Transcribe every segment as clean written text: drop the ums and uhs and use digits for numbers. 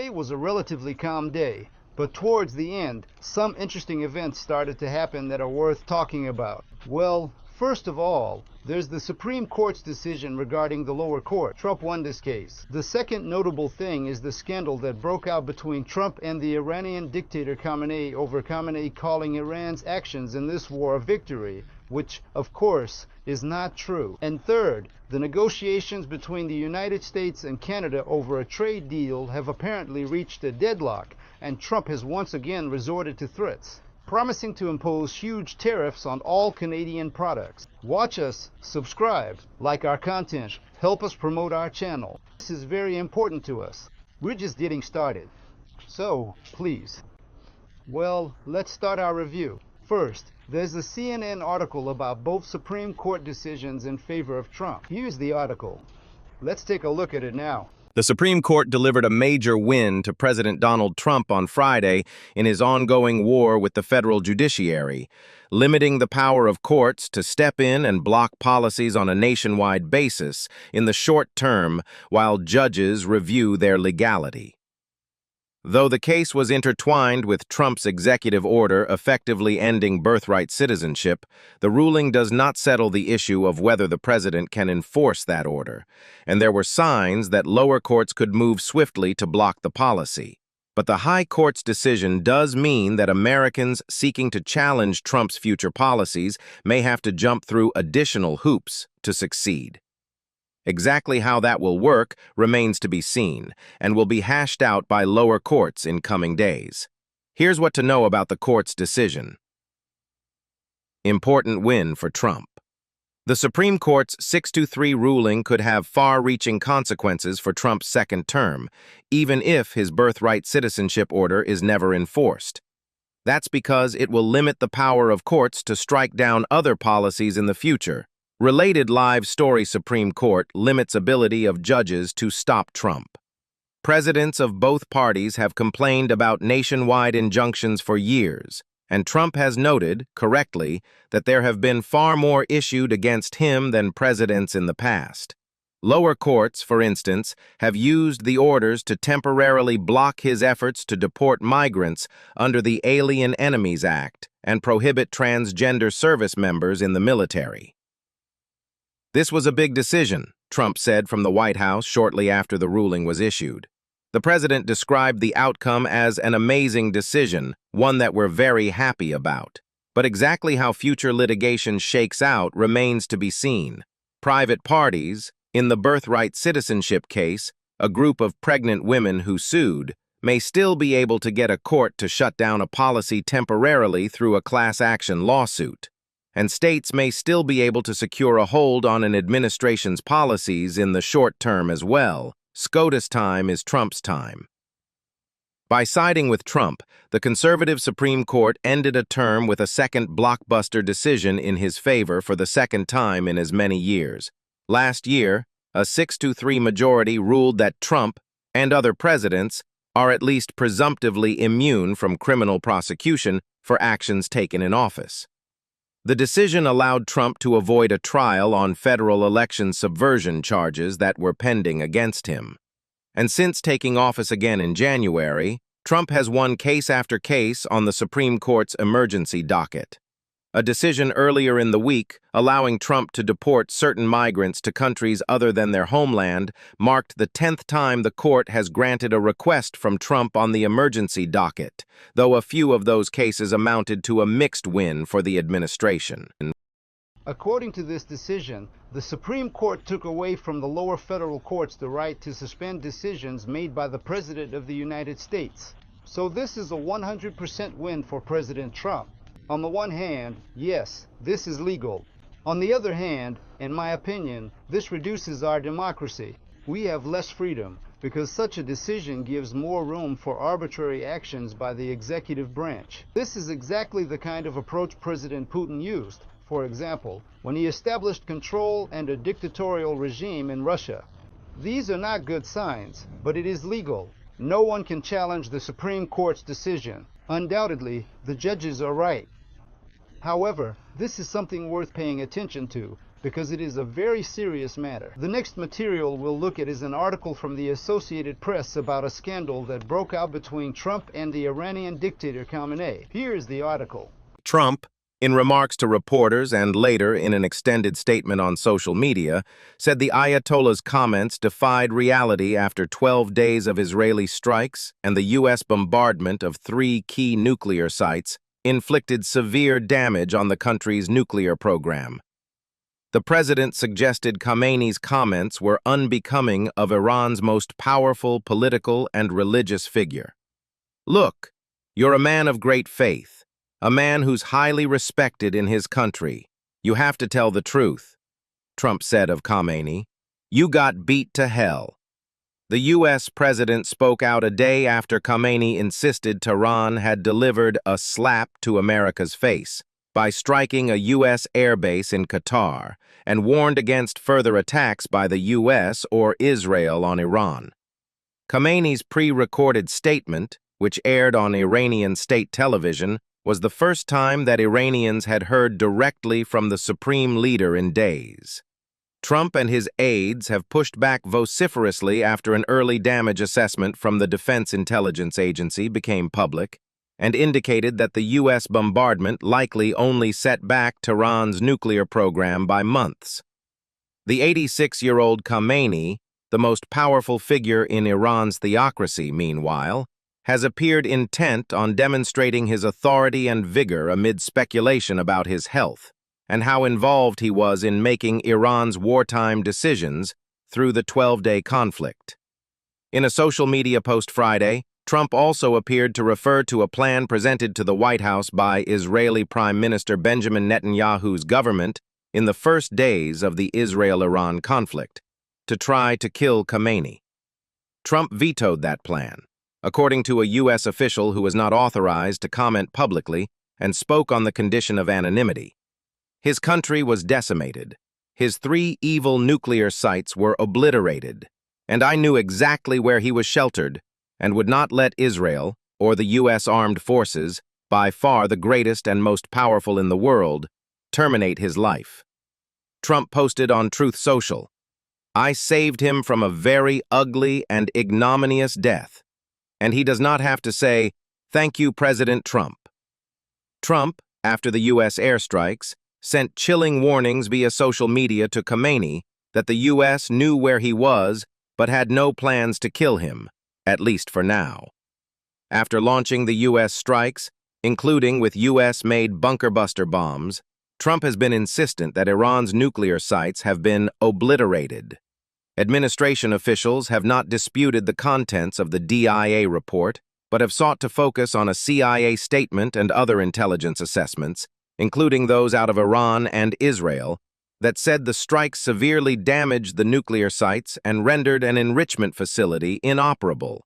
Today was a relatively calm day, but towards the end, some interesting events started to happen that are worth talking about. Well, first of all, there's the Supreme Court's decision regarding the lower court. Trump won this case. The second notable thing is the scandal that broke out between Trump and the Iranian dictator Khamenei over Khamenei calling Iran's actions in this war a victory, which, of course, is not true. And third, the negotiations between the United States and Canada over a trade deal have apparently reached a deadlock, and Trump has once again resorted to threats, promising to impose huge tariffs on all Canadian products. Watch us, subscribe, like our content, help us promote our channel. This is very important to us. We're just getting started. So, please. Well, let's start our review. First, there's a CNN article about both Supreme Court decisions in favor of Trump. Here's the article. Let's take a look at it now. The Supreme Court delivered a major win to President Donald Trump on Friday in his ongoing war with the federal judiciary, limiting the power of courts to step in and block policies on a nationwide basis in the short term while judges review their legality. Though the case was intertwined with Trump's executive order effectively ending birthright citizenship, the ruling does not settle the issue of whether the president can enforce that order, and there were signs that lower courts could move swiftly to block the policy. But the High Court's decision does mean that Americans seeking to challenge Trump's future policies may have to jump through additional hoops to succeed. Exactly how that will work remains to be seen, and will be hashed out by lower courts in coming days. Here's what to know about the court's decision. Important win for Trump. The Supreme Court's 6-3 ruling could have far-reaching consequences for Trump's second term, even if his birthright citizenship order is never enforced. That's because it will limit the power of courts to strike down other policies in the future. Related live story: Supreme Court limits ability of judges to stop Trump. Presidents of both parties have complained about nationwide injunctions for years, and Trump has noted, correctly, that there have been far more issued against him than presidents in the past. Lower courts, for instance, have used the orders to temporarily block his efforts to deport migrants under the Alien Enemies Act and prohibit transgender service members in the military. This was a big decision, Trump said from the White House shortly after the ruling was issued. The president described the outcome as an amazing decision, one that we're very happy about. But exactly how future litigation shakes out remains to be seen. Private parties, in the birthright citizenship case, a group of pregnant women who sued, may still be able to get a court to shut down a policy temporarily through a class action lawsuit. And states may still be able to secure a hold on an administration's policies in the short term as well. SCOTUS time is Trump's time. By siding with Trump, the conservative Supreme Court ended a term with a second blockbuster decision in his favor for the second time in as many years. Last year, a 6-3 majority ruled that Trump and other presidents are at least presumptively immune from criminal prosecution for actions taken in office. The decision allowed Trump to avoid a trial on federal election subversion charges that were pending against him. And since taking office again in January, Trump has won case after case on the Supreme Court's emergency docket. A decision earlier in the week allowing Trump to deport certain migrants to countries other than their homeland marked the 10th time the court has granted a request from Trump on the emergency docket, though a few of those cases amounted to a mixed win for the administration. According to this decision, the Supreme Court took away from the lower federal courts the right to suspend decisions made by the President of the United States. So this is a 100% win for President Trump. On the one hand, yes, this is legal. On the other hand, in my opinion, this reduces our democracy. We have less freedom because such a decision gives more room for arbitrary actions by the executive branch. This is exactly the kind of approach President Putin used, for example, when he established control and a dictatorial regime in Russia. These are not good signs, but it is legal. No one can challenge the Supreme Court's decision. Undoubtedly, the judges are right. However, this is something worth paying attention to, because it is a very serious matter. The next material we'll look at is an article from the Associated Press about a scandal that broke out between Trump and the Iranian dictator Khamenei. Here is the article. Trump, in remarks to reporters and later in an extended statement on social media, said the Ayatollah's comments defied reality after 12 days of Israeli strikes and the U.S. bombardment of 3 key nuclear sites inflicted severe damage on the country's nuclear program. The president suggested Khamenei's comments were unbecoming of Iran's most powerful political and religious figure. "Look, you're a man of great faith, a man who's highly respected in his country. You have to tell the truth," Trump said of Khamenei. "You got beat to hell." The U.S. president spoke out a day after Khamenei insisted Tehran had delivered a slap to America's face by striking a U.S. airbase in Qatar and warned against further attacks by the U.S. or Israel on Iran. Khamenei's pre-recorded statement, which aired on Iranian state television, was the first time that Iranians had heard directly from the supreme leader in days. Trump and his aides have pushed back vociferously after an early damage assessment from the Defense Intelligence Agency became public and indicated that the U.S. bombardment likely only set back Tehran's nuclear program by months. The 86-year-old Khamenei, the most powerful figure in Iran's theocracy, meanwhile, has appeared intent on demonstrating his authority and vigor amid speculation about his health and how involved he was in making Iran's wartime decisions through the 12-day conflict. In a social media post Friday, Trump also appeared to refer to a plan presented to the White House by Israeli Prime Minister Benjamin Netanyahu's government in the first days of the Israel-Iran conflict to try to kill Khamenei. Trump vetoed that plan, according to a U.S. official who was not authorized to comment publicly and spoke on the condition of anonymity. His country was decimated. His 3 evil nuclear sites were obliterated, and I knew exactly where he was sheltered and would not let Israel, or the U.S. armed forces, by far the greatest and most powerful in the world, terminate his life. Trump posted on Truth Social, "I saved him from a very ugly and ignominious death, and he does not have to say, 'Thank you, President Trump.'" Trump, after the U.S. airstrikes, sent chilling warnings via social media to Khamenei that the U.S. knew where he was but had no plans to kill him, at least for now. After launching the U.S. strikes, including with U.S.-made bunker-buster bombs, Trump has been insistent that Iran's nuclear sites have been obliterated. Administration officials have not disputed the contents of the DIA report, but have sought to focus on a CIA statement and other intelligence assessments, including those out of Iran and Israel, that said the strikes severely damaged the nuclear sites and rendered an enrichment facility inoperable.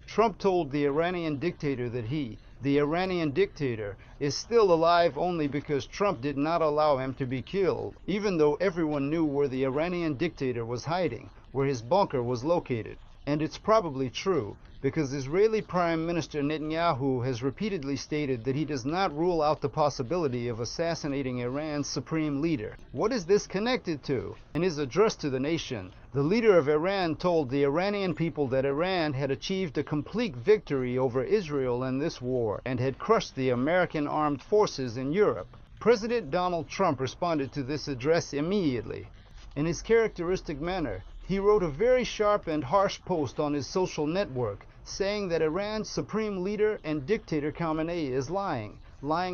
Trump told the Iranian dictator that he, the Iranian dictator, is still alive only because Trump did not allow him to be killed, even though everyone knew where the Iranian dictator was hiding, where his bunker was located. And it's probably true, because Israeli Prime Minister Netanyahu has repeatedly stated that he does not rule out the possibility of assassinating Iran's supreme leader. What is this connected to? In his address to the nation, the leader of Iran told the Iranian people that Iran had achieved a complete victory over Israel in this war and had crushed the American armed forces in Europe. President Donald Trump responded to this address immediately. In his characteristic manner, he wrote a very sharp and harsh post on his social network, saying that Iran's supreme leader and dictator Khamenei is lying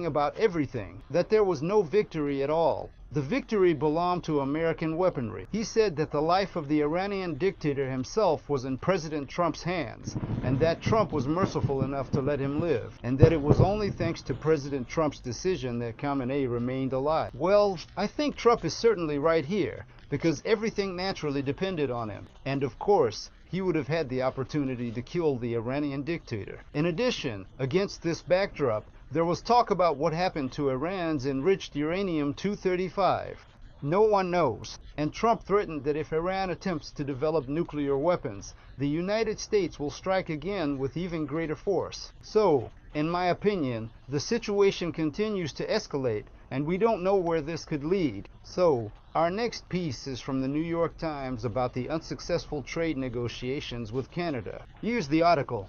about everything, that there was no victory at all. The victory belonged to American weaponry. He said that the life of the Iranian dictator himself was in President Trump's hands, and that Trump was merciful enough to let him live, and that it was only thanks to President Trump's decision that Khamenei remained alive. Well, I think Trump is certainly right here, because everything naturally depended on him. And of course, he would have had the opportunity to kill the Iranian dictator. In addition, against this backdrop, there was talk about what happened to Iran's enriched uranium-235. No one knows. And Trump threatened that if Iran attempts to develop nuclear weapons, the United States will strike again with even greater force. So, In my opinion, the situation continues to escalate, and we don't know where this could lead. So, our next piece is from the New York Times about the unsuccessful trade negotiations with Canada. Here's the article.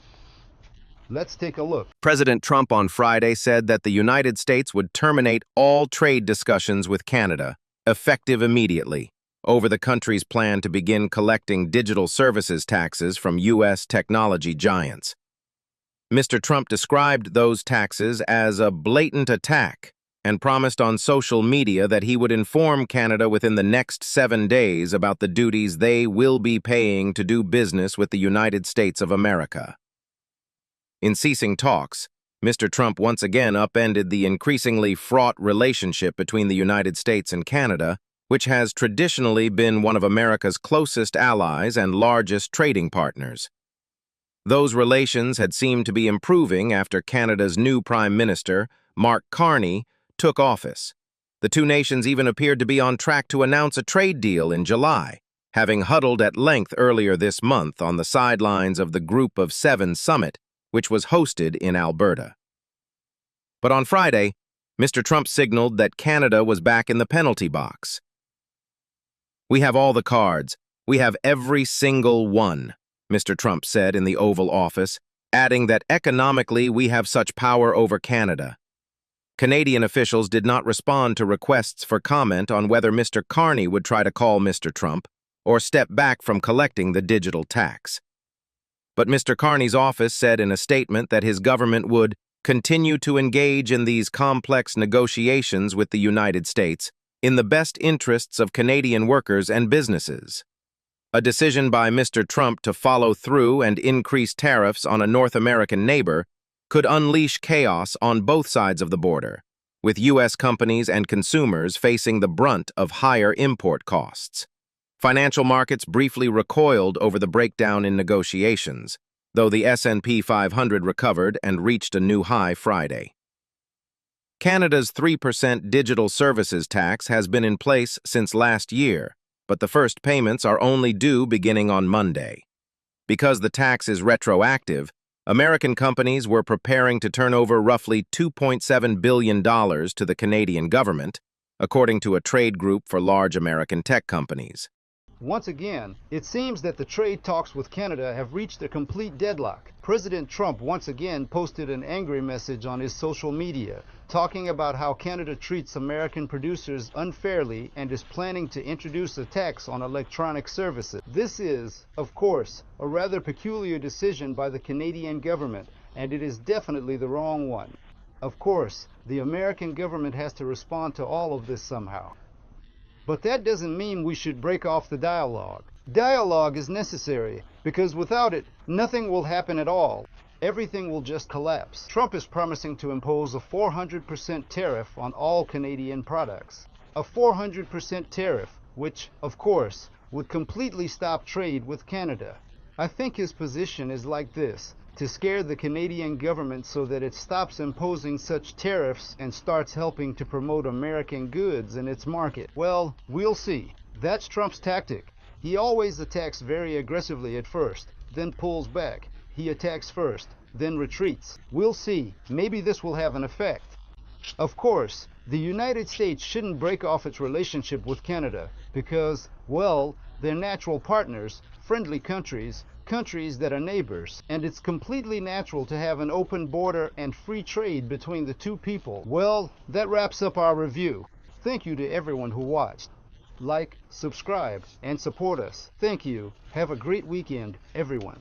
Let's take a look. President Trump on Friday said that the United States would terminate all trade discussions with Canada, effective immediately, over the country's plan to begin collecting digital services taxes from U.S. technology giants. Mr. Trump described those taxes as a blatant attack and promised on social media that he would inform Canada within the next 7 days about the duties they will be paying to do business with the United States of America. In ceasing talks, Mr. Trump once again upended the increasingly fraught relationship between the United States and Canada, which has traditionally been one of America's closest allies and largest trading partners. Those relations had seemed to be improving after Canada's new Prime Minister, Mark Carney, took office. The two nations even appeared to be on track to announce a trade deal in July, having huddled at length earlier this month on the sidelines of the Group of Seven summit, which was hosted in Alberta. But on Friday, Mr. Trump signaled that Canada was back in the penalty box. "We have all the cards. We have every single one," Mr. Trump said in the Oval Office, adding that economically we have such power over Canada. Canadian officials did not respond to requests for comment on whether Mr. Carney would try to call Mr. Trump or step back from collecting the digital tax. But Mr. Carney's office said in a statement that his government would continue to engage in these complex negotiations with the United States in the best interests of Canadian workers and businesses. A decision by Mr. Trump to follow through and increase tariffs on a North American neighbor could unleash chaos on both sides of the border, with U.S. companies and consumers facing the brunt of higher import costs. Financial markets briefly recoiled over the breakdown in negotiations, though the S&P 500 recovered and reached a new high Friday. Canada's 3% digital services tax has been in place since last year, but the first payments are only due beginning on Monday. Because the tax is retroactive, American companies were preparing to turn over roughly $2.7 billion to the Canadian government, according to a trade group for large American tech companies. Once again, it seems that the trade talks with Canada have reached a complete deadlock. President Trump once again posted an angry message on his social media, talking about how Canada treats American producers unfairly and is planning to introduce a tax on electronic services. This is, of course, a rather peculiar decision by the Canadian government, and it is definitely the wrong one. Of course, the American government has to respond to all of this somehow. But that doesn't mean we should break off the dialogue. Dialogue is necessary, because without it, nothing will happen at all. Everything will just collapse. Trump is promising to impose a 400% tariff on all Canadian products. A 400% tariff, which, of course, would completely stop trade with Canada. I think his position is like this: to scare the Canadian government so that it stops imposing such tariffs and starts helping to promote American goods in its market. Well, we'll see. That's Trump's tactic. He always attacks very aggressively at first, then pulls back. He attacks first, then retreats. We'll see. Maybe this will have an effect. Of course, the United States shouldn't break off its relationship with Canada because, well, they're natural partners, friendly countries that are neighbors, and it's completely natural to have an open border and free trade between the two people. Well, that wraps up our review. Thank you to everyone who watched. Like, subscribe, and support us. Thank you. Have a great weekend, everyone.